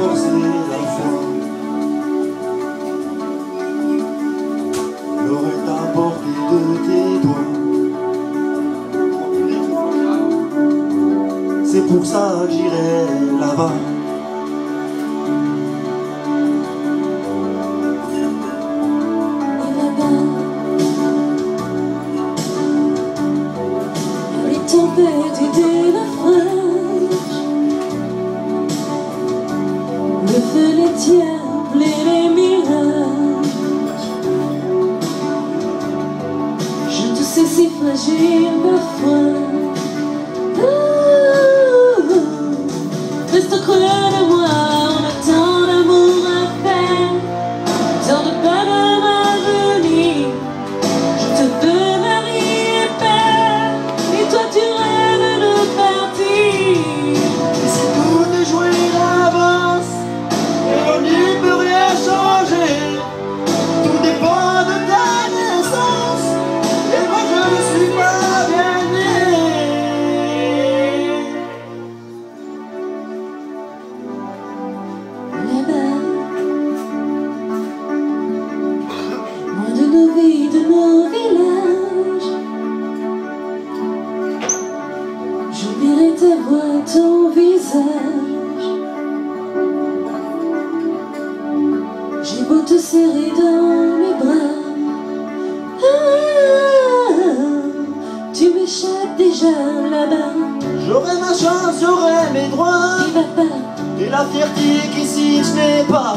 forcer la foi. L'aurait à portée de tes doigts. C'est pour ça que j'irai là-bas. Tempête et des naufrages, le feu, les diables et les mirages. Je te sais si fragile parfois. Reste creux de moi, on a tant d'amour à faire, tant de peine à venir. Je te veux mari et père, et toi tu rêves de partir. Et c'est tout est joué d'avance, et on n'y peut rien changer. Tout dépend de ta naissance, et moi je ne suis pas bien né. Là-bas, loin de nos vies, de nos villages, j'oublierai ta voix, ton visage. J'ai beau te serrer dans mes bras, tu m'échappes déjà là-bas. J'aurai ma chance, j'aurai mes droits, Et va pas, et la fierté qu'ici je n'ai pas.